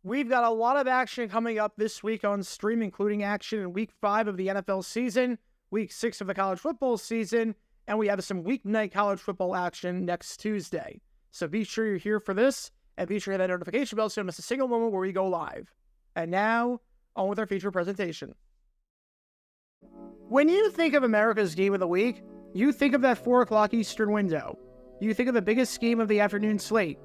We've got a lot of action coming up this week on stream, including action in Week 5 of the NFL season, Week 6 of the college football season, and we have some weeknight college football action next Tuesday. So be sure you're here for this, and be sure to hit that notification bell so you don't miss a single moment where we go live. And now, on with our feature presentation. When you think of America's Game of the Week, you think of that 4 o'clock Eastern window. You think of the biggest game of the afternoon slate.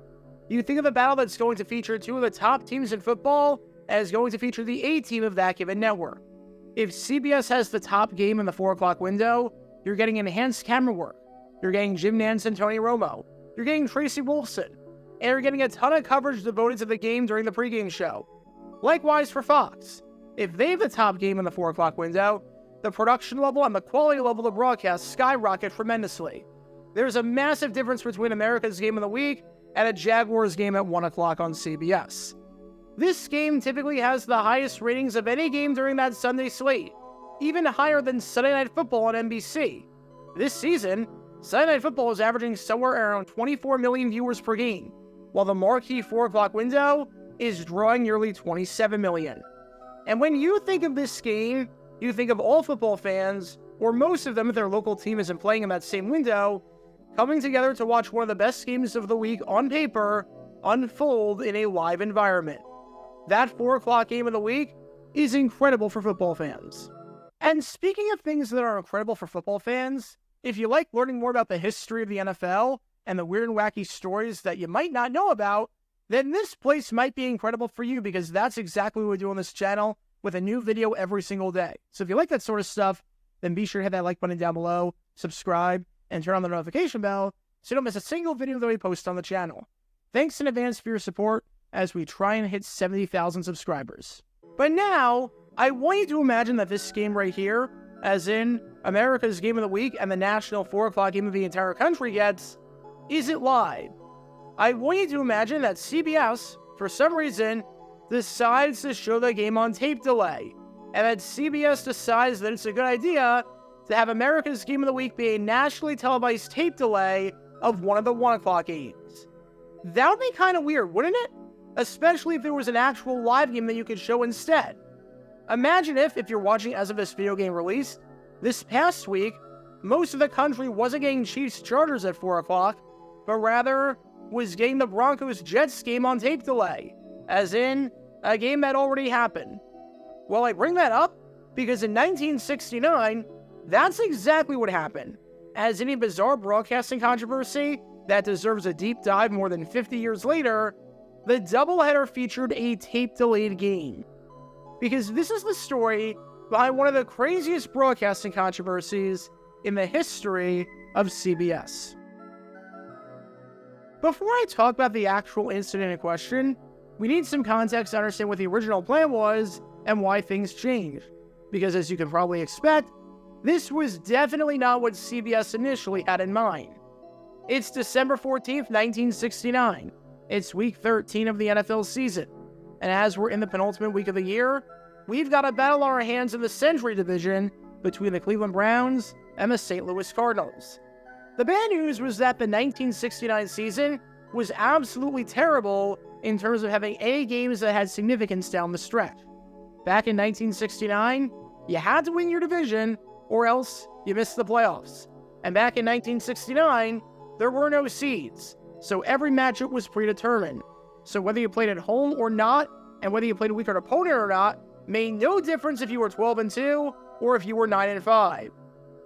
You think of a battle that's going to feature two of the top teams in football and is going to feature the A team of that given network. If CBS has the top game in the 4 o'clock window, you're getting enhanced camera work. You're getting Jim Nantz and Tony Romo. You're getting Tracy Wolfson. And you're getting a ton of coverage devoted to the game during the pregame show. Likewise for Fox. If they have the top game in the 4 o'clock window, the production level and the quality level of broadcast skyrocket tremendously. There's a massive difference between America's Game of the Week and a Jaguars game at 1 o'clock on CBS. This game typically has the highest ratings of any game during that Sunday slate, even higher than Sunday Night Football on NBC. This season, Sunday Night Football is averaging somewhere around 24 million viewers per game, while the marquee 4 o'clock window is drawing nearly 27 million. And when you think of this game, you think of all football fans, or most of them if their local team isn't playing in that same window, coming together to watch one of the best games of the week on paper unfold in a live environment. That 4 o'clock game of the week is incredible for football fans. And speaking of things that are incredible for football fans, if you like learning more about the history of the NFL and the weird and wacky stories that you might not know about, then this place might be incredible for you because that's exactly what we do on this channel with a new video every single day. So if you like that sort of stuff, then be sure to hit that like button down below, subscribe, and turn on the notification bell so you don't miss a single video that we post on the channel. Thanks in advance for your support as we try and hit 70,000 subscribers. But now, I want you to imagine that this game right here, as in America's Game of the Week and the national 4 o'clock game of the entire country gets, isn't live. I want you to imagine that CBS, for some reason, decides to show the game on tape delay, and that CBS decides that it's a good idea to have America's Game of the Week be a nationally televised tape delay of one of the 1 o'clock games. That would be kind of weird, wouldn't it? Especially if there was an actual live game that you could show instead. Imagine if you're watching as of this video game release, this past week, most of the country wasn't getting Chiefs-Chargers at 4 o'clock, but rather was getting the Broncos-Jets game on tape delay, as in a game that already happened. Well, I bring that up because in 1969, that's exactly what happened. As any bizarre broadcasting controversy that deserves a deep dive more than 50 years later, the doubleheader featured a tape-delayed game. Because this is the story behind one of the craziest broadcasting controversies in the history of CBS. Before I talk about the actual incident in question, we need some context to understand what the original plan was and why things changed. Because as you can probably expect, this was definitely not what CBS initially had in mind. It's December 14th, 1969. It's week 13 of the NFL season. And as we're in the penultimate week of the year, we've got a battle on our hands in the Century Division between the Cleveland Browns and the St. Louis Cardinals. The bad news was that the 1969 season was absolutely terrible in terms of having any games that had significance down the stretch. Back in 1969, you had to win your division, or else you missed the playoffs. And back in 1969, there were no seeds, so every matchup was predetermined. So whether you played at home or not, and whether you played a weaker opponent or not, made no difference if you were 12-2 or if you were 9-5.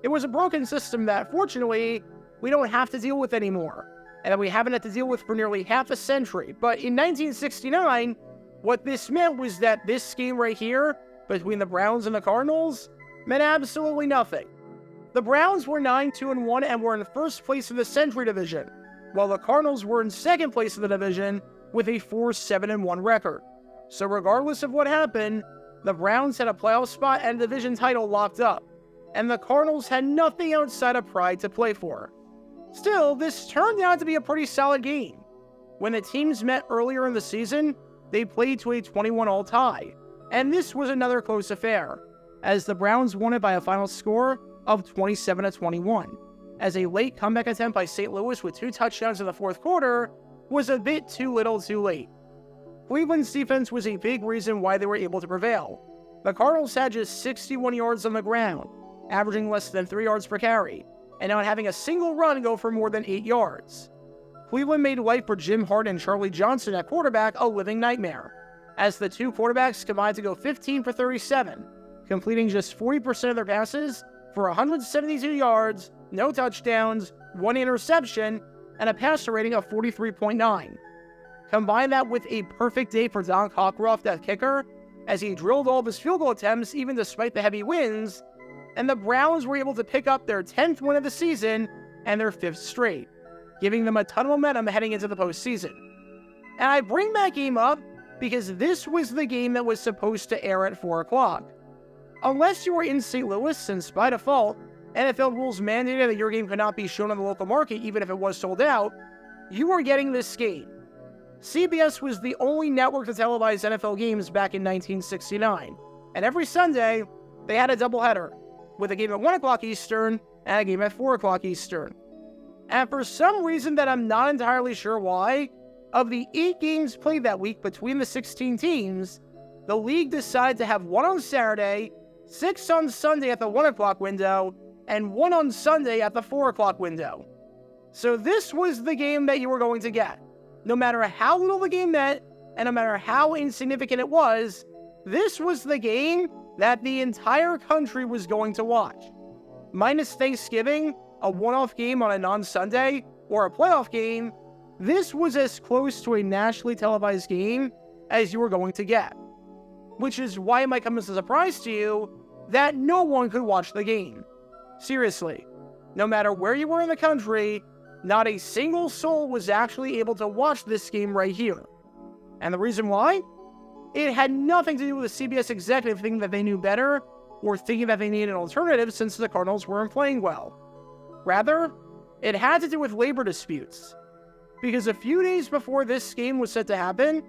It was a broken system that, fortunately, we don't have to deal with anymore, and that we haven't had to deal with for nearly half a century. But in 1969, what this meant was that this game right here, between the Browns and the Cardinals, meant absolutely nothing. The Browns were 9-2-1 and were in first place in the Century Division, while the Cardinals were in second place in the division with a 4-7-1 record. So regardless of what happened, the Browns had a playoff spot and a division title locked up, and the Cardinals had nothing outside of pride to play for. Still, this turned out to be a pretty solid game. When the teams met earlier in the season, they played to a 21-all tie, and this was another close affair, as the Browns won it by a final score of 27-21, as a late comeback attempt by St. Louis with 2 touchdowns in the fourth quarter was a bit too little too late. Cleveland's defense was a big reason why they were able to prevail. The Cardinals had just 61 yards on the ground, averaging less than 3 yards per carry, and not having a single run go for more than 8 yards. Cleveland made life for Jim Hart and Charlie Johnson at quarterback a living nightmare, as the two quarterbacks combined to go 15 for 37, completing just 40% of their passes for 172 yards, no touchdowns, 1 interception, and a passer rating of 43.9. Combine that with a perfect day for Don Cockcroft at kicker, as he drilled all of his field goal attempts even despite the heavy winds, and the Browns were able to pick up their 10th win of the season and their 5th straight, giving them a ton of momentum heading into the postseason. And I bring that game up because this was the game that was supposed to air at 4 o'clock. Unless you were in St. Louis, since by default, NFL rules mandated that your game could not be shown on the local market even if it was sold out, you were getting this game. CBS was the only network to televise NFL games back in 1969, and every Sunday, they had a doubleheader, with a game at 1 o'clock Eastern and a game at 4 o'clock Eastern. And for some reason that I'm not entirely sure why, of the 8 games played that week between the 16 teams, the league decided to have 1 on Saturday, 6 on Sunday at the 1 o'clock window, and 1 on Sunday at the 4 o'clock window. So this was the game that you were going to get. No matter how little the game meant, and no matter how insignificant it was, this was the game that the entire country was going to watch. Minus Thanksgiving, a one-off game on a non-Sunday, or a playoff game, this was as close to a nationally televised game as you were going to get. Which is why it might come as a surprise to you that no one could watch the game. Seriously, no matter where you were in the country, not a single soul was actually able to watch this game right here. And the reason why? It had nothing to do with the CBS executive thinking that they knew better or thinking that they needed an alternative since the Cardinals weren't playing well. Rather, it had to do with labor disputes. Because a few days before this game was set to happen,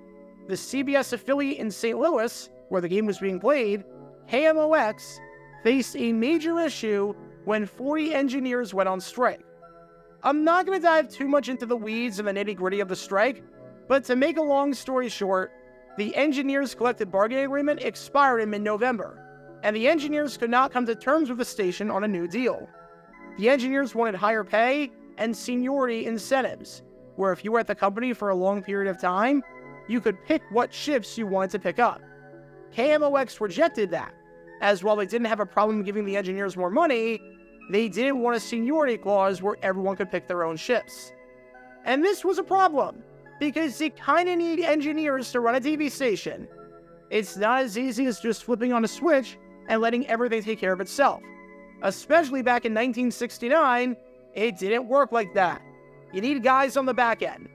the CBS affiliate in St. Louis, where the game was being played, KMOX, faced a major issue when 40 engineers went on strike. I'm not going to dive too much into the weeds and the nitty-gritty of the strike, but to make a long story short, the engineers' collective bargaining agreement expired in mid-November, and the engineers could not come to terms with the station on a new deal. The engineers wanted higher pay and seniority incentives, where if you were at the company for a long period of time, you could pick what shifts you wanted to pick up. KMOX rejected that, as while they didn't have a problem giving the engineers more money, they didn't want a seniority clause where everyone could pick their own shifts. And this was a problem, because you kind of need engineers to run a TV station. It's not as easy as just flipping on a switch and letting everything take care of itself. Especially back in 1969, it didn't work like that. You need guys on the back end.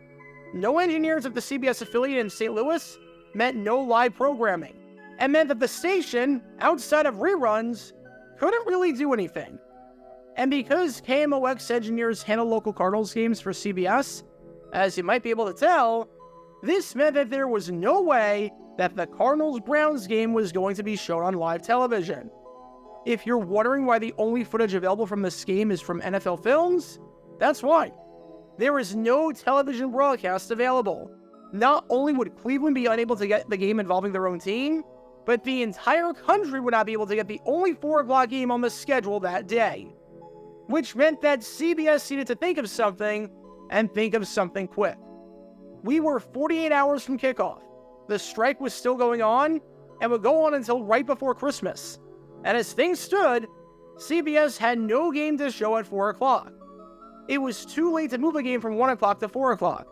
No engineers at the CBS affiliate in St. Louis meant no live programming, and meant that the station, outside of reruns, couldn't really do anything. And because KMOX engineers handle local Cardinals games for CBS, as you might be able to tell, this meant that there was no way that the Cardinals-Browns game was going to be shown on live television. If you're wondering why the only footage available from this game is from NFL Films, that's why. There is no television broadcast available. Not only would Cleveland be unable to get the game involving their own team, but the entire country would not be able to get the only 4 o'clock game on the schedule that day. Which meant that CBS needed to think of something, and think of something quick. We were 48 hours from kickoff. The strike was still going on, and would go on until right before Christmas. And as things stood, CBS had no game to show at 4 o'clock. It was too late to move a game from 1 o'clock to 4 o'clock,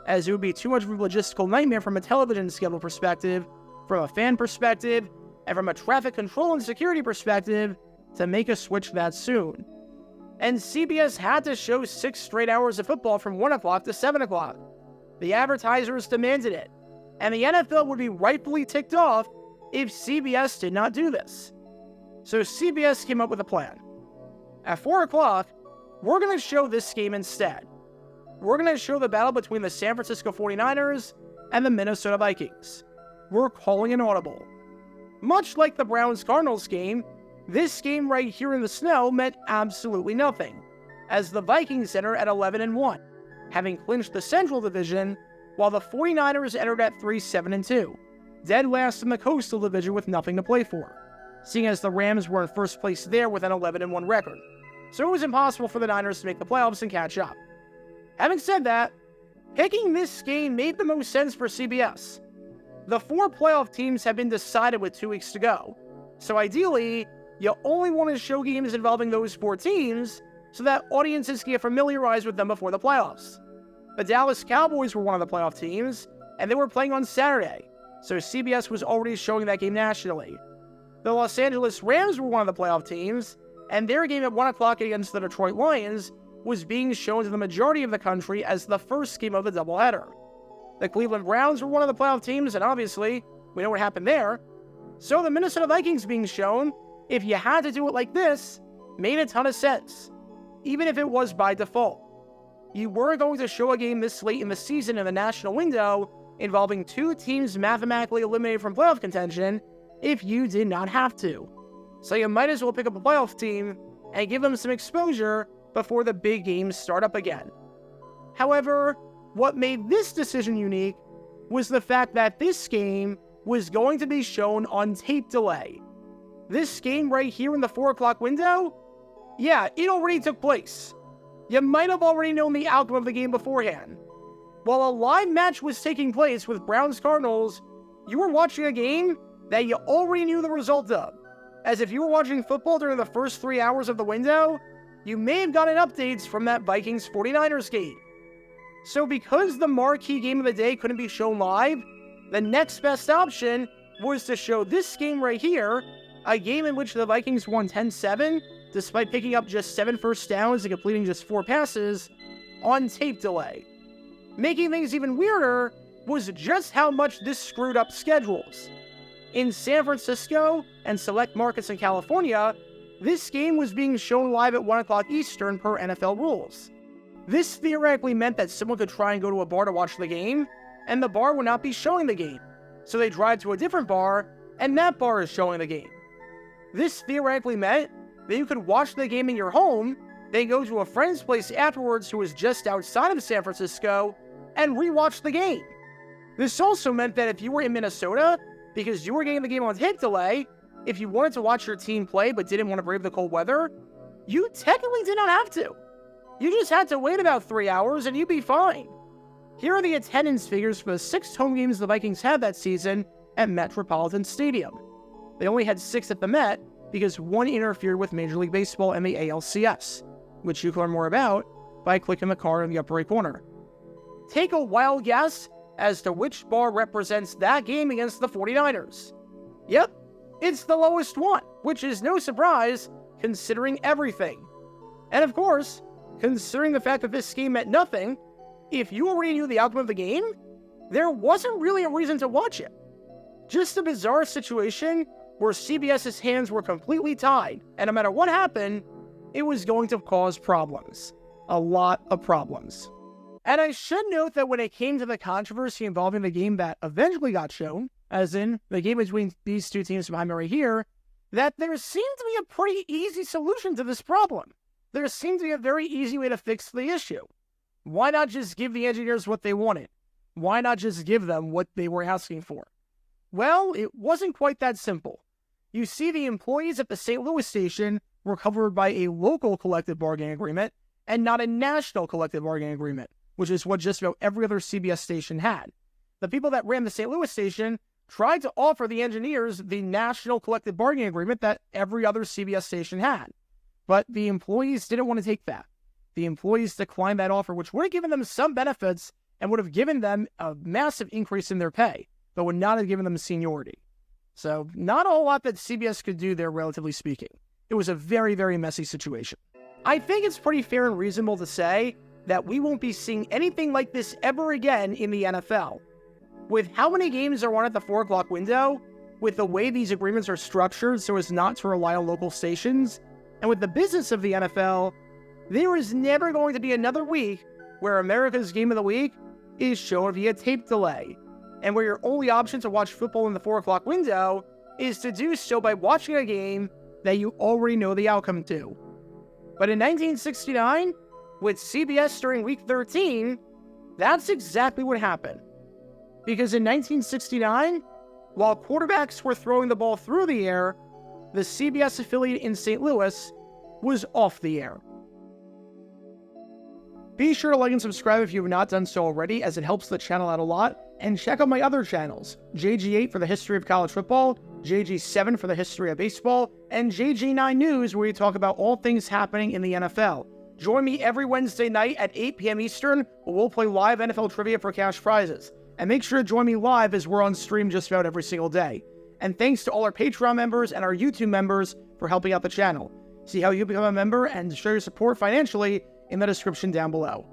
as it would be too much of a logistical nightmare from a television schedule perspective, from a fan perspective, and from a traffic control and security perspective to make a switch that soon. And CBS had to show 6 straight hours of football from 1 o'clock to 7 o'clock. The advertisers demanded it, and the NFL would be rightfully ticked off if CBS did not do this. So CBS came up with a plan. At 4 o'clock, we're going to show this game instead. We're going to show the battle between the San Francisco 49ers and the Minnesota Vikings. We're calling an audible. Much like the Browns-Cardinals game, this game right here in the snow meant absolutely nothing, as the Vikings enter at 11-1, having clinched the Central Division while the 49ers entered at 3-7-2, dead last in the Coastal Division with nothing to play for, seeing as the Rams were in first place there with an 11-1 record. So it was impossible for the Niners to make the playoffs and catch up. Having said that, picking this game made the most sense for CBS. The 4 playoff teams have been decided with 2 weeks to go, so ideally, you only want to show games involving those 4 teams so that audiences can get familiarized with them before the playoffs. The Dallas Cowboys were one of the playoff teams, and they were playing on Saturday, so CBS was already showing that game nationally. The Los Angeles Rams were one of the playoff teams, and their game at 1 o'clock against the Detroit Lions was being shown to the majority of the country as the first game of the doubleheader. The Cleveland Browns were one of the playoff teams, and obviously, we know what happened there. So the Minnesota Vikings being shown, if you had to do it like this, made a ton of sense, even if it was by default. You were going to show a game this late in the season in the national window involving 2 teams mathematically eliminated from playoff contention if you did not have to. So you might as well pick up a playoff team and give them some exposure before the big games start up again. However, what made this decision unique was the fact that this game was going to be shown on tape delay. This game right here in the 4 o'clock window, yeah, it already took place. You might have already known the outcome of the game beforehand. While a live match was taking place with Browns-Cardinals, you were watching a game that you already knew the result of. As if you were watching football during the first 3 hours of the window, you may have gotten updates from that Vikings-49ers game. So because the marquee game of the day couldn't be shown live, the next best option was to show this game right here, a game in which the Vikings won 10-7, despite picking up just 7 first downs and completing just 4 passes, on tape delay. Making things even weirder was just how much this screwed up schedules. In San Francisco and select markets in California, this game was being shown live at 1 o'clock Eastern per NFL rules. This theoretically meant that someone could try and go to a bar to watch the game, and the bar would not be showing the game. So they drive to a different bar, and that bar is showing the game. This theoretically meant that you could watch the game in your home, then go to a friend's place afterwards who was just outside of San Francisco, and rewatch the game. This also meant that if you were in Minnesota, because you were getting the game on tape delay, if you wanted to watch your team play but didn't want to brave the cold weather, you technically did not have to. You just had to wait about 3 hours and you'd be fine. Here are the attendance figures for the 6 home games the Vikings had that season at Metropolitan Stadium. They only had 6 at the Met because 1 interfered with Major League Baseball and the ALCS, which you can learn more about by clicking the card in the upper right corner. Take a wild guess as to which bar represents that game against the 49ers. Yep, it's the lowest one, which is no surprise considering everything. And of course, considering the fact that this game meant nothing, if you already knew the outcome of the game, there wasn't really a reason to watch it. Just a bizarre situation where CBS's hands were completely tied, and no matter what happened, it was going to cause problems. A lot of problems. And I should note that when it came to the controversy involving the game that eventually got shown, as in the game between these 2 teams behind me right here, that there seemed to be a pretty easy solution to this problem. There seemed to be a very easy way to fix the issue. Why not just give the engineers what they wanted? Why not just give them what they were asking for? Well, it wasn't quite that simple. You see, the employees at the St. Louis station were covered by a local collective bargaining agreement and not a national collective bargaining agreement, which is what just about every other CBS station had. The people that ran the St. Louis station tried to offer the engineers the national collective bargaining agreement that every other CBS station had. But the employees didn't want to take that. The employees declined that offer, which would have given them some benefits and would have given them a massive increase in their pay, but would not have given them seniority. So not a whole lot that CBS could do there, relatively speaking. It was a very, very messy situation. I think it's pretty fair and reasonable to say that we won't be seeing anything like this ever again in the NFL. With how many games are on at the 4 o'clock window, with the way these agreements are structured so as not to rely on local stations, and with the business of the NFL, there is never going to be another week where America's Game of the Week is shown via tape delay, and where your only option to watch football in the 4 o'clock window is to do so by watching a game that you already know the outcome to. But in 1969, with CBS during Week 13, That's exactly what happened. Because in 1969, while quarterbacks were throwing the ball through the air, the CBS affiliate in St. Louis was off the air. Be sure to like and subscribe if you have not done so already, as it helps the channel out a lot. And check out my other channels, JG8 for the history of college football, JG7 for the history of baseball, and JG9 News, where we talk about all things happening in the NFL. Join me every Wednesday night at 8 p.m. Eastern, where we'll play live NFL trivia for cash prizes. And make sure to join me live, as we're on stream just about every single day. And thanks to all our Patreon members and our YouTube members for helping out the channel. See how you become a member and show your support financially in the description down below.